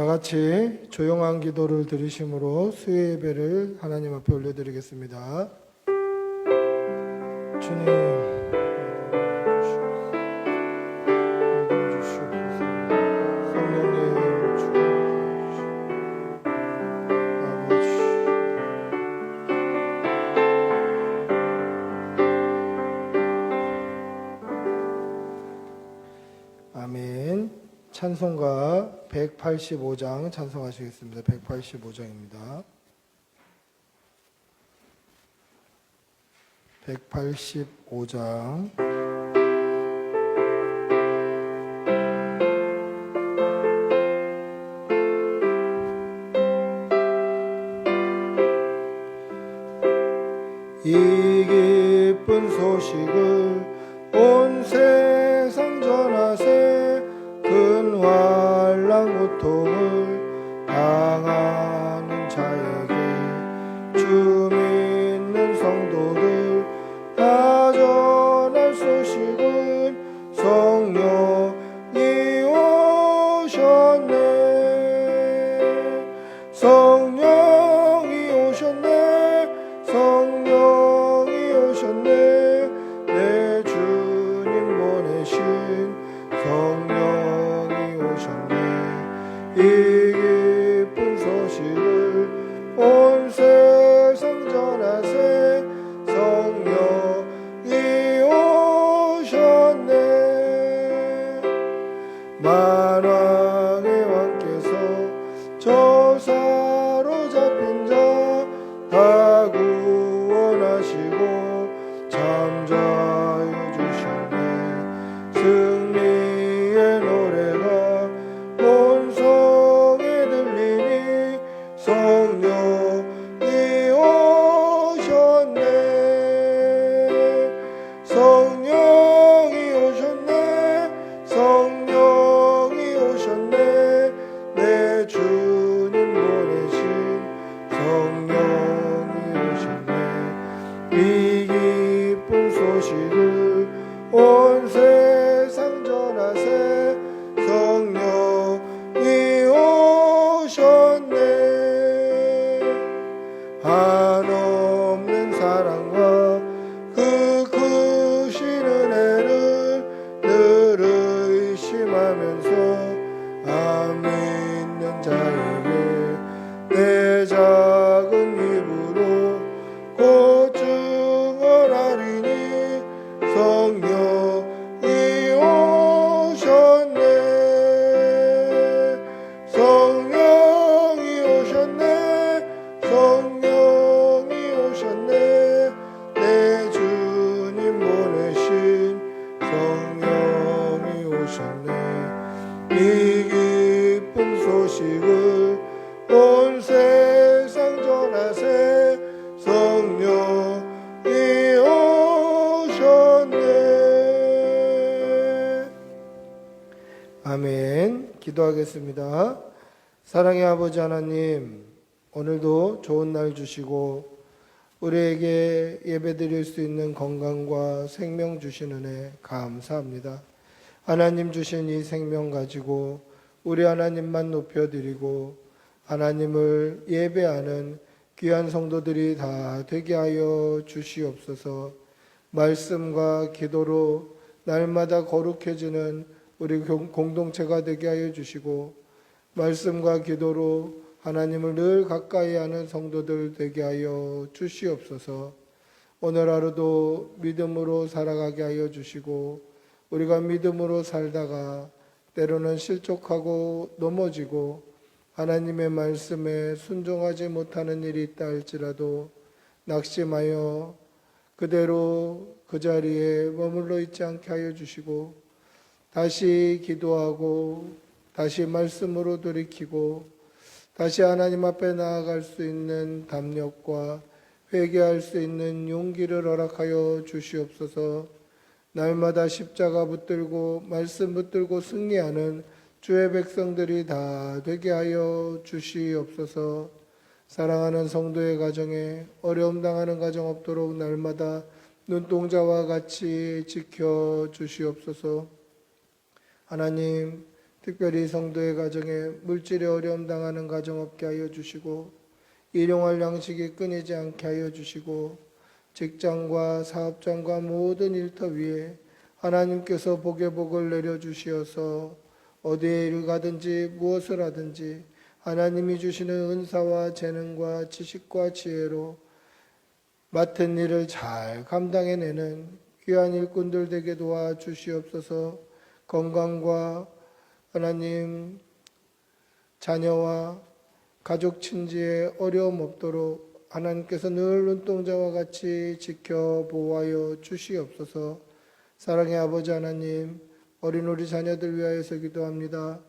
다 같이 조용한 기도를 드리심으로 수요 예배를 하나님 앞에 올려드리겠습니다. 주님, 주시옵소서. 성령님, 아버지, 아멘. 찬송가 185장 찬송하시겠습니다. 185장입니다. 185장. 이 기쁜 소식을 온 세상 전하세. 큰 환난 고통을 당하는 자에게 주 믿는 성도들 다 전할 소식은 성령이 오셨네. 성령이 오셨네. 성령이 오셨네. 내 주님 보내신 성령이 오셨네. 이 기쁜 소식을 온 세상 전하세. 성령이 오셨네. 만왕의 왕께서 저 사로잡힌 자 다 구원하시고 참 자유 주셨네. 승리의 노래가 온 성에 들리니 성령이 오셨네. 성령이 오셨네. 성령이 오셨네. 내 주님 보내신 성령이 오셨네. 이 기쁜 소식을 온 세상 전하세. 성령이 오셨네. 한없는 사랑과 그 크신 은혜를 늘 의심하면서 안 믿는 자에게 내 작은 입으로 곧 증언하리니 성령이 오셨네. 성령이 오셨네. 성령이 오셨네. 내 주님 보내신 성령이 오셨네. 이 기쁜 소식을 온 세상 전하세. 성령이 오셨네. 아멘. 기도하겠습니다. 사랑의 아버지 하나님, 오늘도 좋은 날 주시고 우리에게 예배드릴 수 있는 건강과 생명 주신 은혜 감사합니다. 하나님 주신 이 생명 가지고 우리 하나님만 높여드리고 하나님을 예배하는 귀한 성도들이 다 되게 하여 주시옵소서. 말씀과 기도로 날마다 거룩해지는 우리 공동체가 되게 하여 주시고 말씀과 기도로 하나님을 늘 가까이 하는 성도들 되게 하여 주시옵소서. 오늘 하루도 믿음으로 살아가게 하여 주시고 우리가 믿음으로 살다가 때로는 실족하고 넘어지고 하나님의 말씀에 순종하지 못하는 일이 있다 할지라도 낙심하여 그대로 그 자리에 머물러 있지 않게 하여 주시고 다시 기도하고 다시 말씀으로 돌이키고 다시 하나님 앞에 나아갈 수 있는 담력과 회개할 수 있는 용기를 허락하여 주시옵소서. 날마다 십자가 붙들고 말씀 붙들고 승리하는 주의 백성들이 다 되게 하여 주시옵소서. 사랑하는 성도의 가정에 어려움 당하는 가정 없도록 날마다 눈동자와 같이 지켜 주시옵소서. 하나님, 특별히 성도의 가정에 물질의 어려움 당하는 가정 없게 하여 주시고 일용할 양식이 끊이지 않게 하여 주시고 직장과 사업장과 모든 일터 위에 하나님께서 복의 복을 내려주시어서 어디에 일 가든지 무엇을 하든지 하나님이 주시는 은사와 재능과 지식과 지혜로 맡은 일을 잘 감당해내는 귀한 일꾼들 되게 도와주시옵소서. 건강과 하나님 자녀와 가족 친지에 어려움 없도록 하나님께서 늘 눈동자와 같이 지켜보아여 주시옵소서. 사랑의 아버지 하나님, 어린 우리 자녀들 위하여서 기도합니다.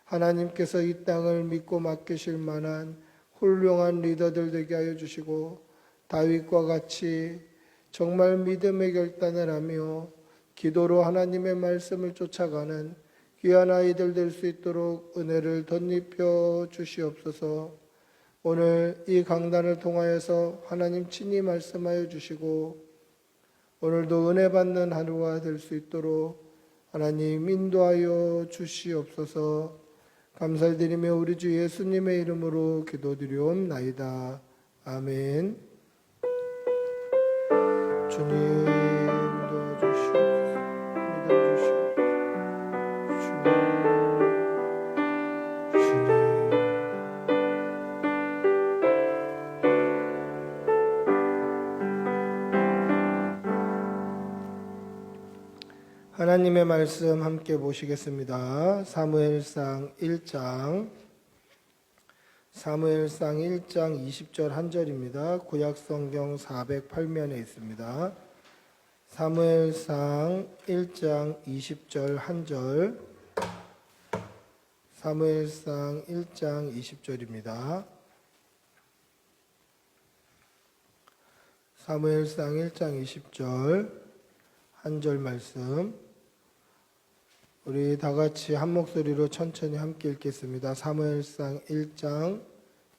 하나님께서 이 땅을 믿고 맡기실 만한 훌륭한 리더들 되게 하여 주시고 다윗과 같이 정말 믿음의 결단을 하며 기도로 하나님의 말씀을 쫓아가는 귀한 아이들 될 수 있도록 은혜를 덧입혀 주시옵소서. 오늘 이 강단을 통하여서 하나님 친히 말씀하여 주시고 오늘도 은혜 받는 하루가 될 수 있도록 하나님 인도하여 주시옵소서. 감사를 드리며 우리 주 예수님의 이름으로 기도드리옵나이다. 아멘. 주님 도와주시옵소서. 믿어주시옵소서. 주님. 하나님의 말씀 함께 보시겠습니다. 사무엘상 1장 20절 한절입니다. 구약성경 408면에 있습니다. 사무엘상 1장 20절 한절, 사무엘상 1장 20절입니다. 사무엘상 1장 20절 한절 말씀, 우리 다 같이 한 목소리로 천천히 함께 읽겠습니다. 사무엘상 1장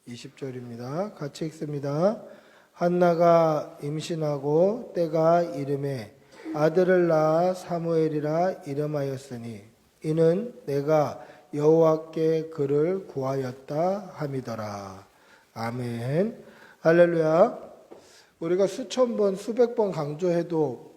20절입니다. 같이 읽습니다. 한나가 임신하고 때가 이름에 아들을 낳아 사무엘이라 이름하였으니 이는 내가 여호와께 그를 구하였다 함이더라. 아멘. 할렐루야. 우리가 수천 번 수백 번 강조해도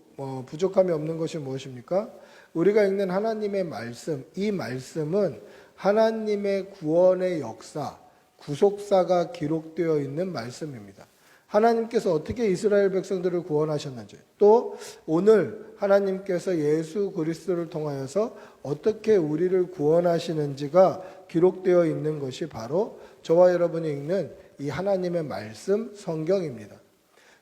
부족함이 없는 것이 무엇입니까? 우리가 읽는 하나님의 말씀, 이 말씀은 하나님의 구원의 역사, 구속사가 기록되어 있는 말씀입니다. 하나님께서 어떻게 이스라엘 백성들을 구원하셨는지, 또 오늘 하나님께서 예수 그리스도를 통하여서 어떻게 우리를 구원하시는지가 기록되어 있는 것이 바로 저와 여러분이 읽는 이 하나님의 말씀 성경입니다.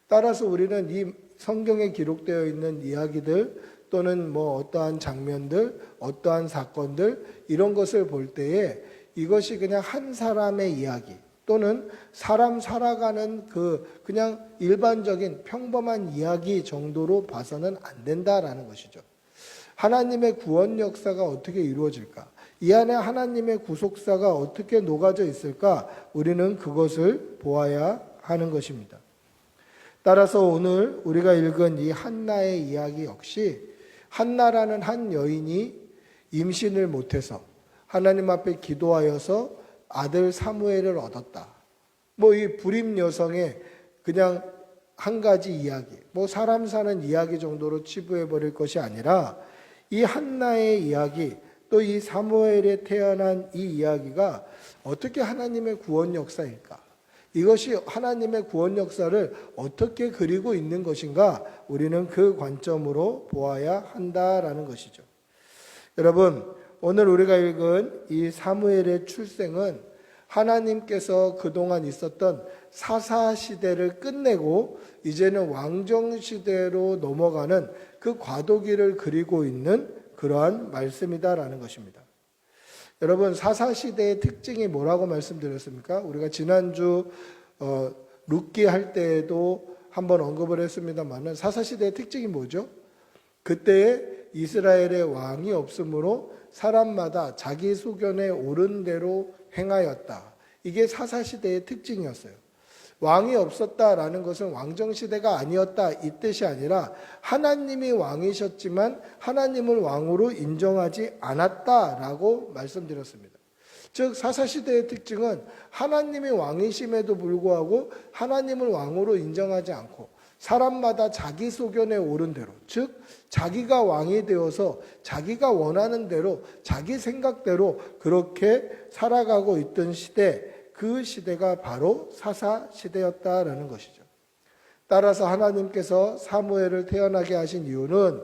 따라서 우리는 이 성경에 기록되어 있는 이야기들 또는 어떠한 장면들, 어떠한 사건들 이런 것을 볼 때에 이것이 그냥 한 사람의 이야기 또는 사람 살아가는 그냥 일반적인 평범한 이야기 정도로 봐서는 안 된다라는 것이죠. 하나님의 구원 역사가 어떻게 이루어질까? 이 안에 하나님의 구속사가 어떻게 녹아져 있을까? 우리는 그것을 보아야 하는 것입니다. 따라서 오늘 우리가 읽은 이 한나의 이야기 역시 한나라는 한 여인이 임신을 못해서 하나님 앞에 기도하여서 아들 사무엘을 얻었다. 이 불임 여성의 그냥 한 가지 이야기, 사람 사는 이야기 정도로 치부해 버릴 것이 아니라 이 한나의 이야기, 또 이 사무엘에 태어난 이 이야기가 어떻게 하나님의 구원 역사일까? 이것이 하나님의 구원 역사를 어떻게 그리고 있는 것인가? 우리는 그 관점으로 보아야 한다라는 것이죠. 여러분, 오늘 우리가 읽은 이 사무엘의 출생은 하나님께서 그동안 있었던 사사시대를 끝내고 이제는 왕정시대로 넘어가는 그 과도기를 그리고 있는 그러한 말씀이다라는 것입니다. 여러분, 사사시대의 특징이 뭐라고 말씀드렸습니까? 우리가 지난주 룻기 할 때에도 한번 언급을 했습니다만 사사시대의 특징이 뭐죠? 그때에 이스라엘의 왕이 없으므로 사람마다 자기 소견에 옳은 대로 행하였다. 이게 사사시대의 특징이었어요. 왕이 없었다라는 것은 왕정시대가 아니었다 이 뜻이 아니라 하나님이 왕이셨지만 하나님을 왕으로 인정하지 않았다라고 말씀드렸습니다. 즉 사사시대의 특징은 하나님이 왕이심에도 불구하고 하나님을 왕으로 인정하지 않고 사람마다 자기 소견에 오른 대로, 즉 자기가 왕이 되어서 자기가 원하는 대로 자기 생각대로 그렇게 살아가고 있던 시대, 그 시대가 바로 사사시대였다라는 것이죠. 따라서 하나님께서 사무엘을 태어나게 하신 이유는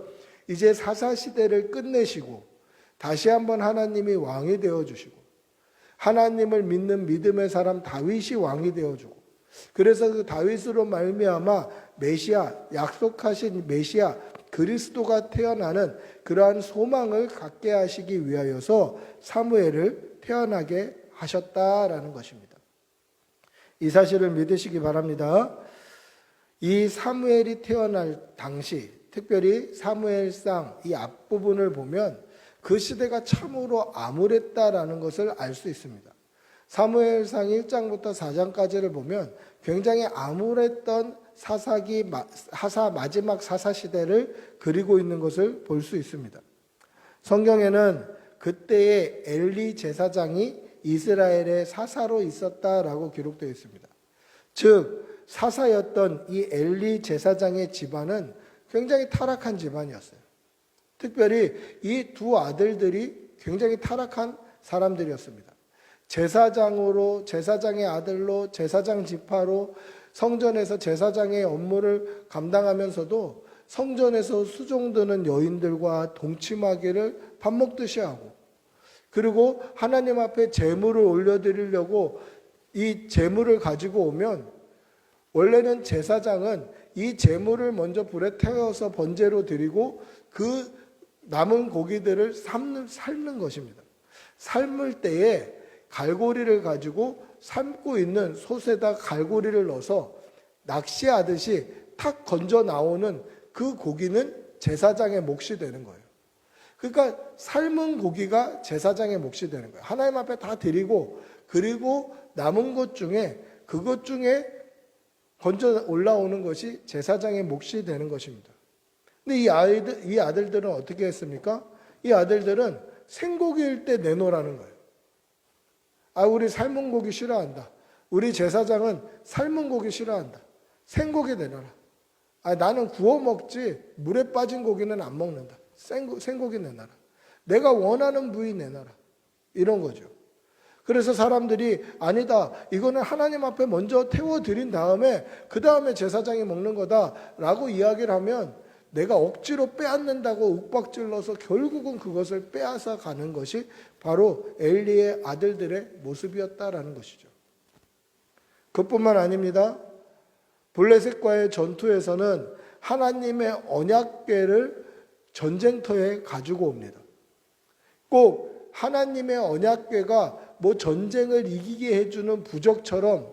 이제 사사시대를 끝내시고 다시 한번 하나님이 왕이 되어주시고 하나님을 믿는 믿음의 사람 다윗이 왕이 되어주고, 그래서 그 다윗으로 말미암아 메시아, 약속하신 메시아 그리스도가 태어나는 그러한 소망을 갖게 하시기 위하여서 사무엘을 태어나게 하셨다라는 것입니다. 이 사실을 믿으시기 바랍니다. 이 사무엘이 태어날 당시, 특별히 사무엘상 이 앞부분을 보면 그 시대가 참으로 암울했다라는 것을 알 수 있습니다. 사무엘상 1장부터 4장까지를 보면 굉장히 암울했던 마지막 사사시대를 그리고 있는 것을 볼 수 있습니다. 성경에는 그때의 엘리 제사장이 이스라엘의 사사로 있었다라고 기록되어 있습니다. 즉 사사였던 이 엘리 제사장의 집안은 굉장히 타락한 집안이었어요. 특별히 이 두 아들들이 굉장히 타락한 사람들이었습니다. 제사장의 아들로 제사장 지파로 성전에서 제사장의 업무를 감당하면서도 성전에서 수종드는 여인들과 동침하기를 밥 먹듯이 하고, 그리고 하나님 앞에 제물을 올려드리려고 이 제물을 가지고 오면 원래는 제사장은 이 제물을 먼저 불에 태워서 번제로 드리고 그 남은 고기들을 삶는 것입니다. 삶을 때에 갈고리를 가지고 삶고 있는 솥에다 갈고리를 넣어서 낚시하듯이 탁 건져 나오는 그 고기는 제사장의 몫이 되는 거예요. 그러니까 삶은 고기가 제사장의 몫이 되는 거예요. 하나님 앞에 다 드리고, 그리고 남은 것 중에 그것 중에 건져 올라오는 것이 제사장의 몫이 되는 것입니다. 근데 이 아들들은 어떻게 했습니까? 이 아들들은 생고기일 때 내놓으라는 거예요. 우리 삶은 고기 싫어한다. 우리 제사장은 삶은 고기 싫어한다. 생고기 내놔라. 나는 구워 먹지 물에 빠진 고기는 안 먹는다. 생고기 내놔라. 내가 원하는 부위 내놔라. 이런 거죠. 그래서 사람들이 아니다, 이거는 하나님 앞에 먼저 태워드린 다음에 그 다음에 제사장이 먹는 거다라고 이야기를 하면 내가 억지로 빼앗는다고 윽박질러서 결국은 그것을 빼앗아 가는 것이 바로 엘리의 아들들의 모습이었다라는 것이죠. 그뿐만 아닙니다. 블레셋과의 전투에서는 하나님의 언약궤를 전쟁터에 가지고 옵니다. 꼭 하나님의 언약궤가 뭐 전쟁을 이기게 해주는 부적처럼,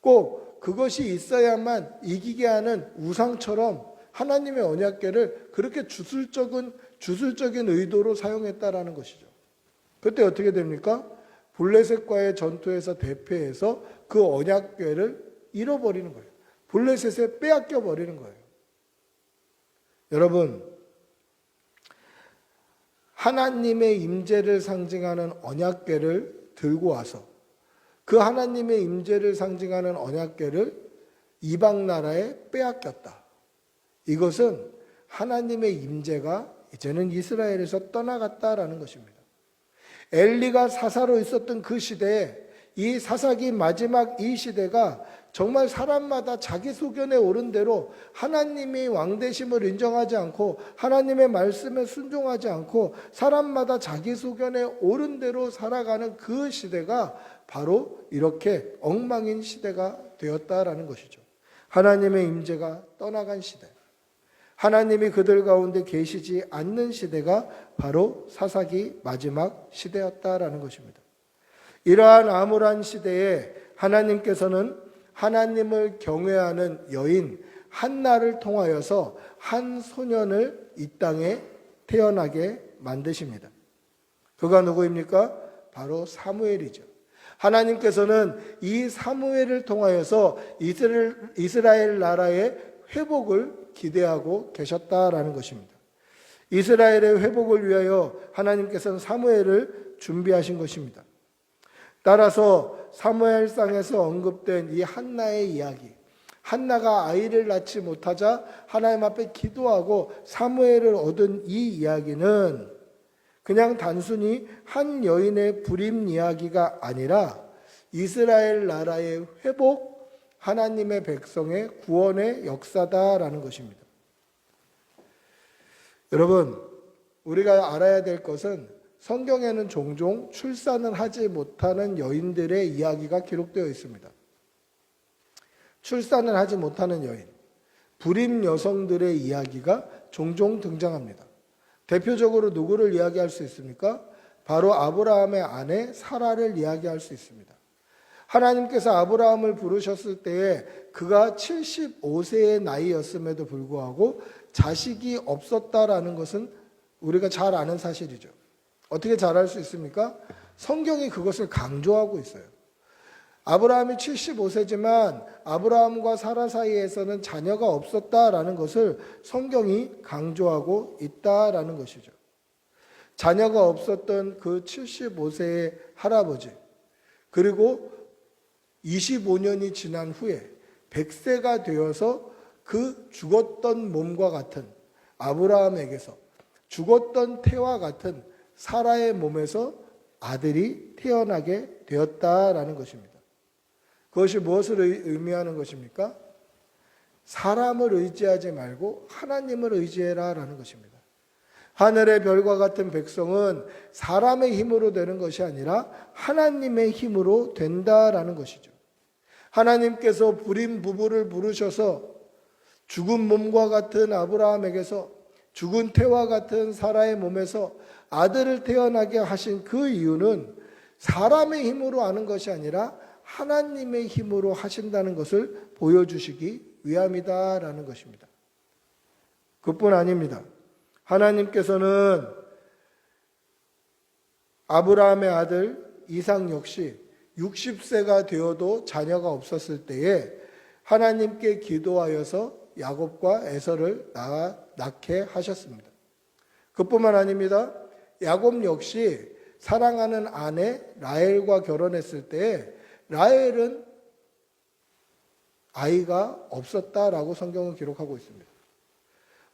꼭 그것이 있어야만 이기게 하는 우상처럼 하나님의 언약궤를 그렇게 주술적인 의도로 사용했다라는 것이죠. 그때 어떻게 됩니까? 블레셋과의 전투에서 대패해서 그 언약궤를 잃어버리는 거예요. 블레셋에 빼앗겨 버리는 거예요. 여러분, 하나님의 임재를 상징하는 언약궤를 들고 와서 그 하나님의 임재를 상징하는 언약궤를 이방 나라에 빼앗겼다. 이것은 하나님의 임재가 이제는 이스라엘에서 떠나갔다라는 것입니다. 엘리가 사사로 있었던 그 시대에 이 사사기 마지막 이 시대가 정말 사람마다 자기 소견에 오른 대로 하나님이 왕되심을 인정하지 않고 하나님의 말씀에 순종하지 않고 사람마다 자기 소견에 오른 대로 살아가는 그 시대가 바로 이렇게 엉망인 시대가 되었다라는 것이죠. 하나님의 임재가 떠나간 시대, 하나님이 그들 가운데 계시지 않는 시대가 바로 사사기 마지막 시대였다라는 것입니다. 이러한 암울한 시대에 하나님께서는 하나님을 경외하는 여인 한나를 통하여서 한 소년을 이 땅에 태어나게 만드십니다. 그가 누구입니까? 바로 사무엘이죠. 하나님께서는 이 사무엘을 통하여서 이스라엘 나라의 회복을 기대하고 계셨다라는 것입니다. 이스라엘의 회복을 위하여 하나님께서는 사무엘을 준비하신 것입니다. 따라서 사무엘상에서 언급된 이 한나의 이야기, 한나가 아이를 낳지 못하자 하나님 앞에 기도하고 사무엘을 얻은 이 이야기는 그냥 단순히 한 여인의 불임 이야기가 아니라 이스라엘 나라의 회복, 하나님의 백성의 구원의 역사다라는 것입니다. 여러분, 우리가 알아야 될 것은 성경에는 종종 출산을 하지 못하는 여인들의 이야기가 기록되어 있습니다. 출산을 하지 못하는 여인, 불임 여성들의 이야기가 종종 등장합니다. 대표적으로 누구를 이야기할 수 있습니까? 바로 아브라함의 아내 사라를 이야기할 수 있습니다. 하나님께서 아브라함을 부르셨을 때에 그가 75세의 나이였음에도 불구하고 자식이 없었다라는 것은 우리가 잘 아는 사실이죠. 어떻게 잘 알 수 있습니까? 성경이 그것을 강조하고 있어요. 아브라함이 75세지만 아브라함과 사라 사이에서는 자녀가 없었다라는 것을 성경이 강조하고 있다라는 것이죠. 자녀가 없었던 그 75세의 할아버지, 그리고 25년이 지난 후에 100세가 되어서 그 죽었던 몸과 같은 아브라함에게서 죽었던 태와 같은 사라의 몸에서 아들이 태어나게 되었다라는 것입니다. 그것이 무엇을 의미하는 것입니까? 사람을 의지하지 말고 하나님을 의지해라라는 것입니다. 하늘의 별과 같은 백성은 사람의 힘으로 되는 것이 아니라 하나님의 힘으로 된다라는 것이죠. 하나님께서 불임 부부를 부르셔서 죽은 몸과 같은 아브라함에게서 죽은 태와 같은 사라의 몸에서 아들을 태어나게 하신 그 이유는 사람의 힘으로 하는 것이 아니라 하나님의 힘으로 하신다는 것을 보여주시기 위함이다라는 것입니다. 그뿐 아닙니다. 하나님께서는 아브라함의 아들 이삭 역시 60세가 되어도 자녀가 없었을 때에 하나님께 기도하여서 야곱과 에서를 낳게 하셨습니다. 그뿐만 아닙니다. 야곱 역시 사랑하는 아내 라헬과 결혼했을 때에 라헬은 아이가 없었다라고 성경은 기록하고 있습니다.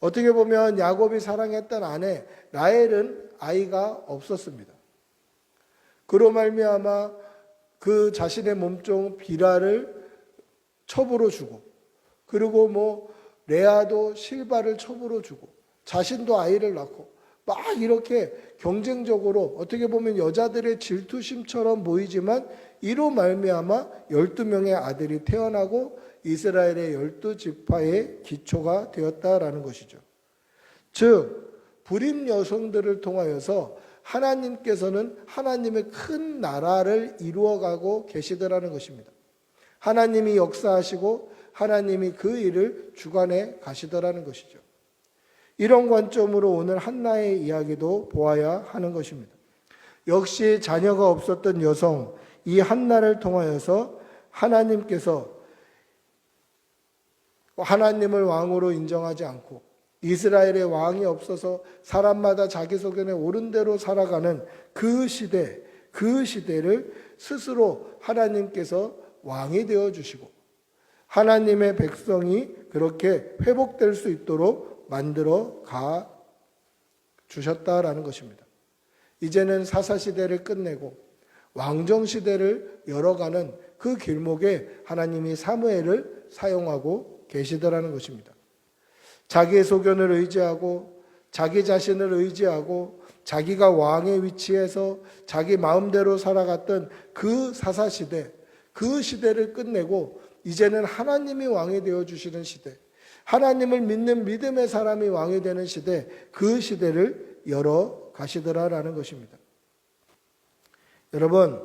어떻게 보면 야곱이 사랑했던 아내 라헬은 아이가 없었습니다. 그로 말미암아 그 자신의 몸종 비라를 첩으로 주고, 그리고 레아도 실바를 첩으로 주고, 자신도 아이를 낳고 막 이렇게 경쟁적으로 어떻게 보면 여자들의 질투심처럼 보이지만 이로 말미암아 12명의 아들이 태어나고 이스라엘의 12지파의 기초가 되었다라는 것이죠. 즉 불임 여성들을 통하여서 하나님께서는 하나님의 큰 나라를 이루어가고 계시더라는 것입니다. 하나님이 역사하시고 하나님이 그 일을 주관해 가시더라는 것이죠. 이런 관점으로 오늘 한나의 이야기도 보아야 하는 것입니다. 역시 자녀가 없었던 여성 이 한나를 통하여서 하나님께서 하나님을 왕으로 인정하지 않고 이스라엘의 왕이 없어서 사람마다 자기 소견에 옳은 대로 살아가는 그 시대를 스스로 하나님께서 왕이 되어주시고 하나님의 백성이 그렇게 회복될 수 있도록 만들어 가 주셨다라는 것입니다. 이제는 사사시대를 끝내고 왕정시대를 열어가는 그 길목에 하나님이 사무엘을 사용하고 계시더라는 것입니다. 자기의 소견을 의지하고 자기 자신을 의지하고 자기가 왕의 위치에서 자기 마음대로 살아갔던 그 사사시대, 그 시대를 끝내고 이제는 하나님이 왕이 되어주시는 시대, 하나님을 믿는 믿음의 사람이 왕이 되는 시대, 그 시대를 열어 가시더라라는 것입니다. 여러분,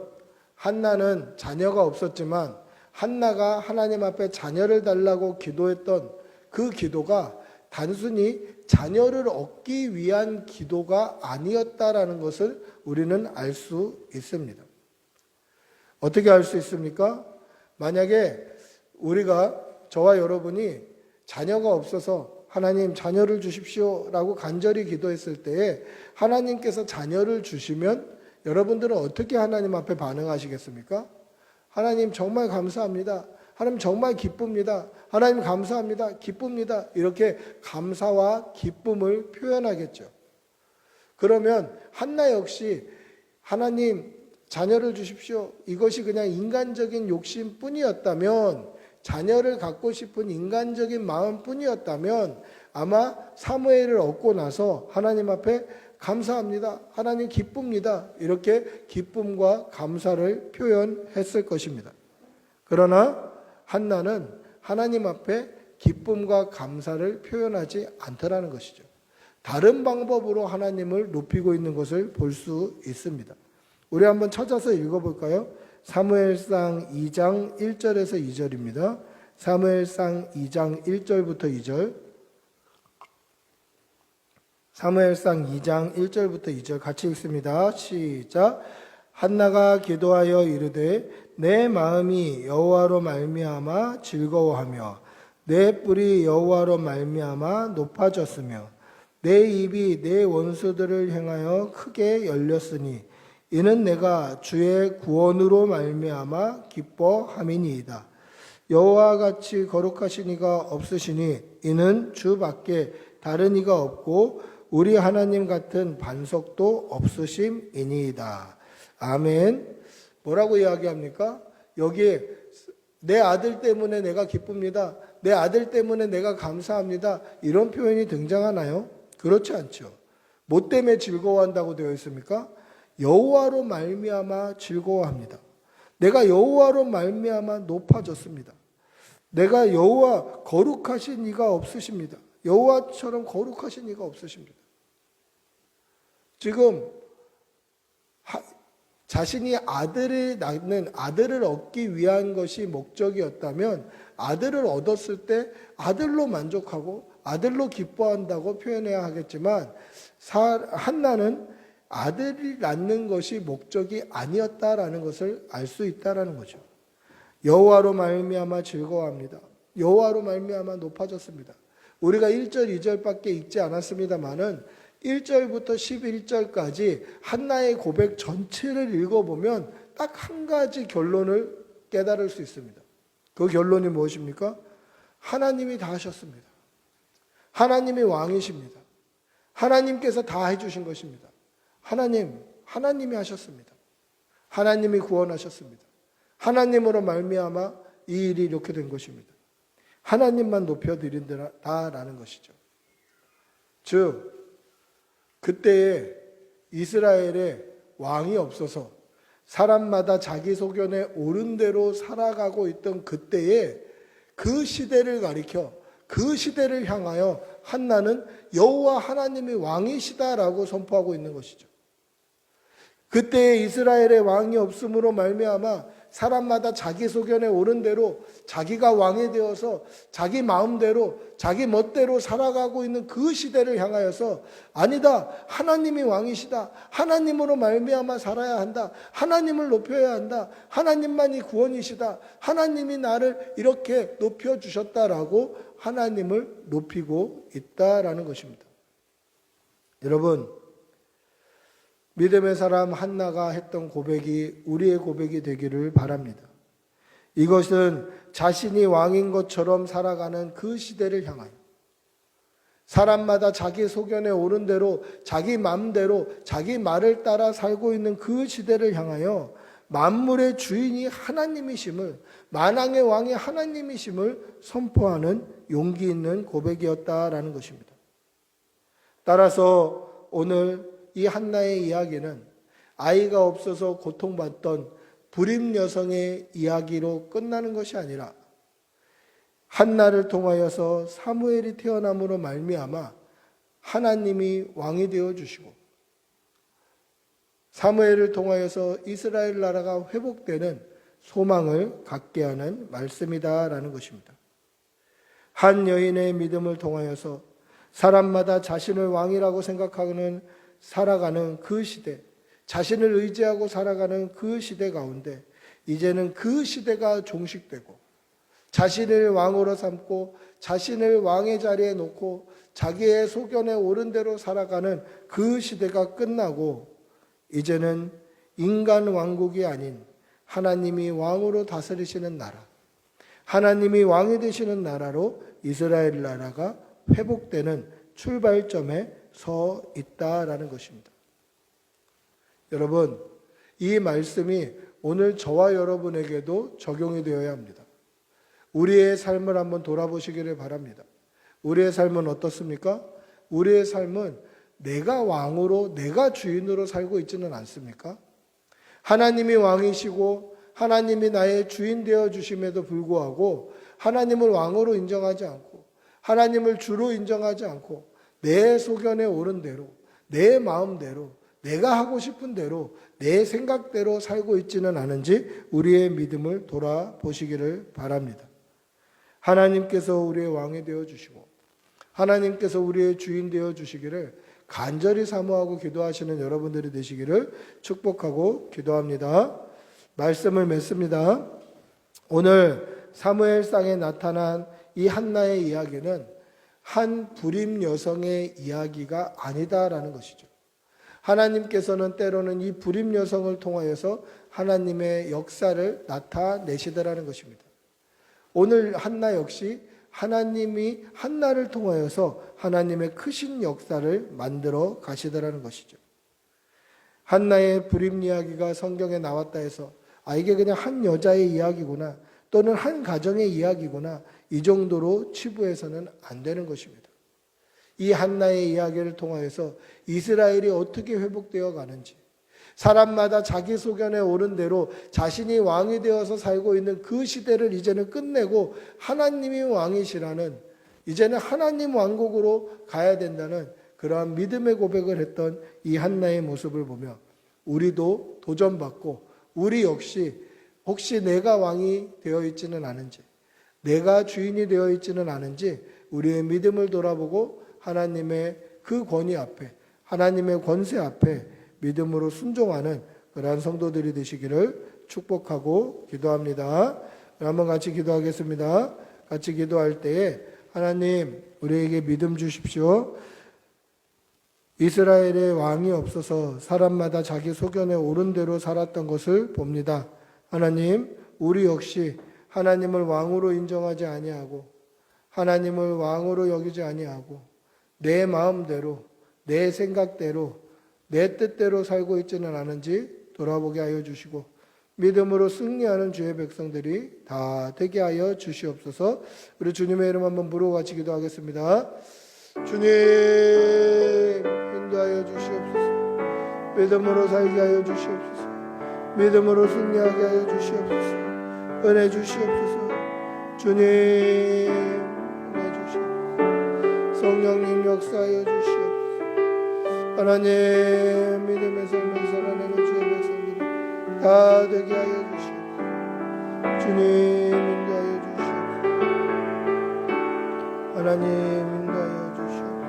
한나는 자녀가 없었지만 한나가 하나님 앞에 자녀를 달라고 기도했던 그 기도가 단순히 자녀를 얻기 위한 기도가 아니었다라는 것을 우리는 알 수 있습니다. 어떻게 알 수 있습니까? 만약에 우리가, 저와 여러분이 자녀가 없어서 하나님 자녀를 주십시오 라고 간절히 기도했을 때에 하나님께서 자녀를 주시면 여러분들은 어떻게 하나님 앞에 반응하시겠습니까? 하나님 정말 감사합니다. 하나님 정말 기쁩니다. 하나님 감사합니다. 기쁩니다. 이렇게 감사와 기쁨을 표현하겠죠. 그러면 한나 역시 하나님 자녀를 주십시오. 이것이 그냥 인간적인 욕심뿐이었다면, 자녀를 갖고 싶은 인간적인 마음뿐이었다면 아마 사무엘을 얻고 나서 하나님 앞에 감사합니다. 하나님 기쁩니다. 이렇게 기쁨과 감사를 표현했을 것입니다. 그러나 한나는 하나님 앞에 기쁨과 감사를 표현하지 않더라는 것이죠. 다른 방법으로 하나님을 높이고 있는 것을 볼 수 있습니다. 우리 한번 찾아서 읽어볼까요? 사무엘상 2장 1절에서 2절입니다. 사무엘상 2장 1절부터 2절. 사무엘상 2장 1절부터 2절 같이 읽습니다. 시작. 한나가 기도하여 이르되 내 마음이 여호와로 말미암아 즐거워하며 내 뿔이 여호와로 말미암아 높아졌으며 내 입이 내 원수들을 향하여 크게 열렸으니 이는 내가 주의 구원으로 말미암아 기뻐함이니이다. 여호와 같이 거룩하신 이가 없으시니 이는 주밖에 다른 이가 없고 우리 하나님 같은 반석도 없으심이니이다. 아멘. 뭐라고 이야기합니까? 여기에 내 아들 때문에 내가 기쁩니다. 내 아들 때문에 내가 감사합니다. 이런 표현이 등장하나요? 그렇지 않죠. 뭐 때문에 즐거워한다고 되어 있습니까? 여호와로 말미암아 즐거워합니다. 내가 여호와로 말미암아 높아졌습니다. 내가 여호와 거룩하신 이가 없으십니다. 여호와처럼 거룩하신 이가 없으십니다. 지금 자신이 아들을 낳는, 아들을 얻기 위한 것이 목적이었다면 아들을 얻었을 때 아들로 만족하고 아들로 기뻐한다고 표현해야 하겠지만 한나는 아들이 낳는 것이 목적이 아니었다라는 것을 알 수 있다라는 거죠. 여호와로 말미암아 즐거워합니다. 여호와로 말미암아 높아졌습니다. 우리가 1절, 2절밖에 읽지 않았습니다만은 1절부터 11절까지 한나의 고백 전체를 읽어보면 딱 한 가지 결론을 깨달을 수 있습니다. 그 결론이 무엇입니까? 하나님이 다 하셨습니다. 하나님이 왕이십니다. 하나님께서 다 해주신 것입니다. 하나님이 하셨습니다. 하나님이 구원하셨습니다. 하나님으로 말미암아 이 일이 이렇게 된 것입니다. 하나님만 높여드린다라는 것이죠. 즉 그때에 이스라엘에 왕이 없어서 사람마다 자기 소견에 옳은 대로 살아가고 있던 그때에 그 시대를 가리켜 그 시대를 향하여 한나는 여호와 하나님이 왕이시다라고 선포하고 있는 것이죠. 그때에 이스라엘에 왕이 없음으로 말미암아 사람마다 자기 소견에 옳은 대로 자기가 왕이 되어서 자기 마음대로 자기 멋대로 살아가고 있는 그 시대를 향하여서 아니다, 하나님이 왕이시다, 하나님으로 말미암아 살아야 한다, 하나님을 높여야 한다, 하나님만이 구원이시다, 하나님이 나를 이렇게 높여주셨다라고 하나님을 높이고 있다라는 것입니다. 여러분, 믿음의 사람 한나가 했던 고백이 우리의 고백이 되기를 바랍니다. 이것은 자신이 왕인 것처럼 살아가는 그 시대를 향하여 사람마다 자기 소견에 옳은 대로 자기 마음대로 자기 말을 따라 살고 있는 그 시대를 향하여 만물의 주인이 하나님이심을, 만왕의 왕이 하나님이심을 선포하는 용기 있는 고백이었다라는 것입니다. 따라서 오늘 이 한나의 이야기는 아이가 없어서 고통받던 불임 여성의 이야기로 끝나는 것이 아니라 한나를 통하여서 사무엘이 태어남으로 말미암아 하나님이 왕이 되어 주시고 사무엘을 통하여서 이스라엘 나라가 회복되는 소망을 갖게 하는 말씀이다라는 것입니다. 한 여인의 믿음을 통하여서 사람마다 자신을 왕이라고 생각하는 살아가는 그 시대, 자신을 의지하고 살아가는 그 시대 가운데 이제는 그 시대가 종식되고 자신을 왕으로 삼고 자신을 왕의 자리에 놓고 자기의 소견에 옳은 대로 살아가는 그 시대가 끝나고 이제는 인간 왕국이 아닌 하나님이 왕으로 다스리시는 나라, 하나님이 왕이 되시는 나라로 이스라엘 나라가 회복되는 출발점에 서 있다라는 것입니다. 여러분, 이 말씀이 오늘 저와 여러분에게도 적용이 되어야 합니다. 우리의 삶을 한번 돌아보시기를 바랍니다. 우리의 삶은 어떻습니까? 우리의 삶은 내가 왕으로, 내가 주인으로 살고 있지는 않습니까? 하나님이 왕이시고 하나님이 나의 주인 되어 주심에도 불구하고 하나님을 왕으로 인정하지 않고 하나님을 주로 인정하지 않고 내 소견에 옳은 대로, 내 마음대로, 내가 하고 싶은 대로, 내 생각대로 살고 있지는 않은지 우리의 믿음을 돌아보시기를 바랍니다. 하나님께서 우리의 왕이 되어 주시고 하나님께서 우리의 주인 되어 주시기를 간절히 사모하고 기도하시는 여러분들이 되시기를 축복하고 기도합니다. 말씀을 맺습니다. 오늘 사무엘상에 나타난 이 한나의 이야기는 한 불임 여성의 이야기가 아니다라는 것이죠. 하나님께서는 때로는 이 불임 여성을 통하여서 하나님의 역사를 나타내시더라는 것입니다. 오늘 한나 역시 하나님이 한나를 통하여서 하나님의 크신 역사를 만들어 가시더라는 것이죠. 한나의 불임 이야기가 성경에 나왔다 해서 이게 그냥 한 여자의 이야기구나 또는 한 가정의 이야기구나 이 정도로 치부해서는 안 되는 것입니다. 이 한나의 이야기를 통하여서 이스라엘이 어떻게 회복되어 가는지 사람마다 자기 소견에 옳은 대로 자신이 왕이 되어서 살고 있는 그 시대를 이제는 끝내고 하나님이 왕이시라는 이제는 하나님 왕국으로 가야 된다는 그러한 믿음의 고백을 했던 이 한나의 모습을 보며 우리도 도전받고 우리 역시 혹시 내가 왕이 되어 있지는 않은지 내가 주인이 되어 있지는 않은지 우리의 믿음을 돌아보고 하나님의 그 권위 앞에 하나님의 권세 앞에 믿음으로 순종하는 그러한 성도들이 되시기를 축복하고 기도합니다. 한번 같이 기도하겠습니다. 같이 기도할 때에 하나님 우리에게 믿음 주십시오. 이스라엘의 왕이 없어서 사람마다 자기 소견에 옳은 대로 살았던 것을 봅니다. 하나님 우리 역시 하나님을 왕으로 인정하지 아니하고 하나님을 왕으로 여기지 아니하고 내 마음대로 내 생각대로 내 뜻대로 살고 있지는 않은지 돌아보게 하여 주시고 믿음으로 승리하는 주의 백성들이 다 되게 하여 주시옵소서. 우리 주님의 이름 한번 부르고 같이 기도하겠습니다. 주님 인도하여 주시옵소서. 믿음으로 살게 하여 주시옵소서. 믿음으로 승리하게 하여 주시옵소서. 은혜 주시옵소서. 주님 은혜 주시옵소서. 성령님 역사하여 주시옵소서. 하나님 믿음의 삶을 살아내는 주의 백성들이 다 되게 하여 주시옵소서. 주님 인도하여 주시옵소서. 하나님 인도하여 주시옵소서.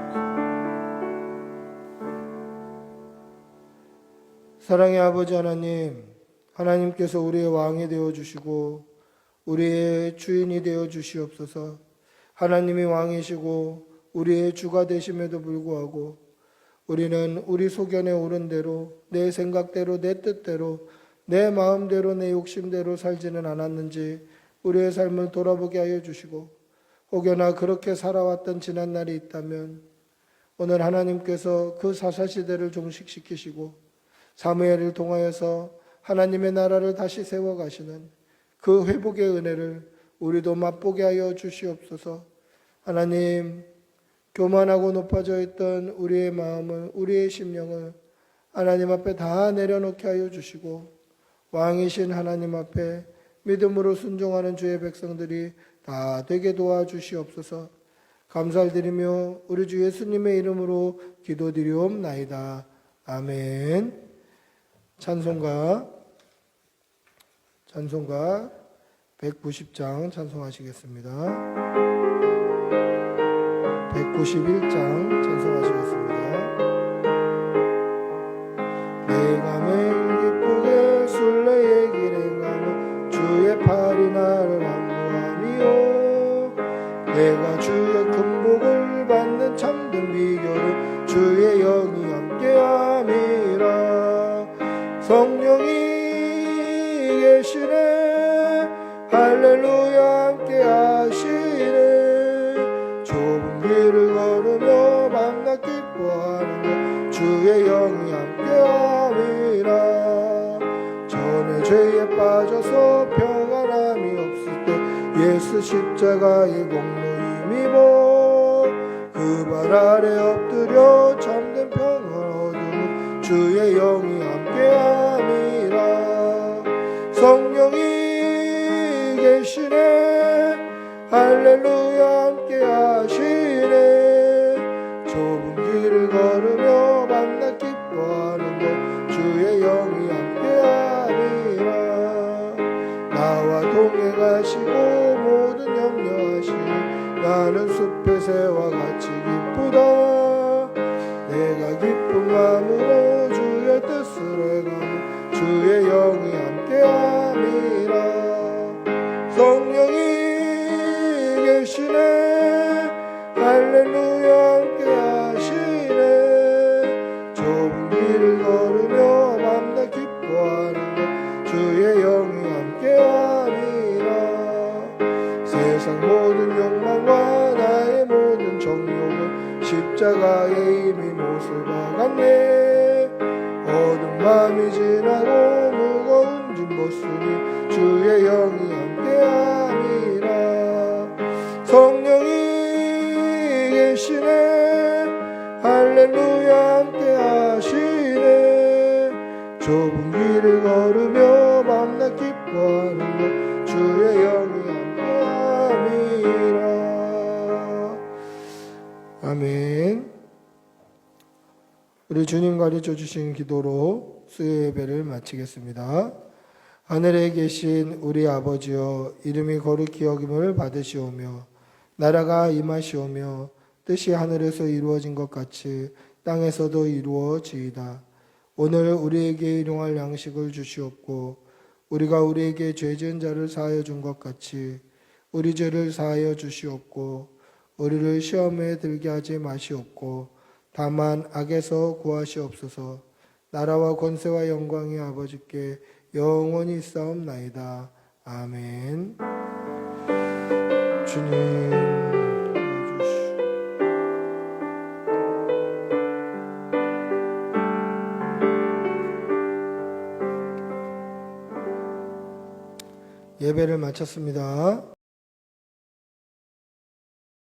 사랑의 아버지 하나님, 하나님께서 우리의 왕이 되어 주시고 우리의 주인이 되어 주시옵소서. 하나님이 왕이시고 우리의 주가 되심에도 불구하고 우리는 우리 소견에 옳은 대로 내 생각대로 내 뜻대로 내 마음대로 내 욕심대로 살지는 않았는지 우리의 삶을 돌아보게 하여 주시고 혹여나 그렇게 살아왔던 지난날이 있다면 오늘 하나님께서 그 사사시대를 종식시키시고 사무엘을 통하여서 하나님의 나라를 다시 세워가시는 그 회복의 은혜를 우리도 맛보게 하여 주시옵소서. 하나님 교만하고 높아져 있던 우리의 마음을 우리의 심령을 하나님 앞에 다 내려놓게 하여 주시고 왕이신 하나님 앞에 믿음으로 순종하는 주의 백성들이 다 되게 도와주시옵소서. 감사를 드리며 우리 주 예수님의 이름으로 기도드리옵나이다. 아멘. 찬송가 190장 찬송하시겠습니다. 191장 찬송하시겠습니다. 내가 매일 기쁘게 순례의 길 행하며 성령이 계시네 할렐루야 함께 하시네 좁은 길을 걸으며 밤낮 기뻐하는 주의 영이 함께함이라 전에 죄에 빠져서 평안함이 없을 때 예수 십자가의 공로 힘입어 그 발 아래 엎드려 참된 평안을 얻으며 주의 영이 함께함이라 성령이 계시네 할렐루야 함께 하시네 좁은 길을 걸으며 밤낮 기뻐하는 주의 영이 함께함이라 나와 동행하시고 모든 염려하시니 나는 숲의 새와 같이 기쁘다 내가 기쁜 마음으로 주의 뜻을 행하며 주의 영이 함께함이라 성령이 계시네 할렐루야 함께 하시네 좁은 길을 걸으며 밤낮 기뻐하는 주의 영이 함께함이라 세상 모든 욕망과 나의 모든 정욕은 십자가에 이미 못을 박았네 어두운 밤이 지나고 무거운 짐 벗으니 주의 영이 함께함이라 성령이 계시네 할렐루야 함께 하시네 좁은 길을 걸으며 밤낮 기뻐하는 주의 영이 함께함이라 아멘. 우리 주님 가르쳐 주신 기도로 수요 예배를 마치겠습니다. 하늘에 계신 우리 아버지여 이름이 거룩히 여김을 받으시오며 나라가 임하시오며 뜻이 하늘에서 이루어진 것 같이 땅에서도 이루어지이다. 오늘 우리에게 일용할 양식을 주시옵고 우리가 우리에게 죄 지은 자를 사하여 준 것 같이 우리 죄를 사하여 주시옵고 우리를 시험에 들게 하지 마시옵고 다만 악에서 구하시옵소서. 나라와 권세와 영광이 아버지께 영원히 있사옵나이다. 아멘. 주님 도와주시오. 예배를 마쳤습니다.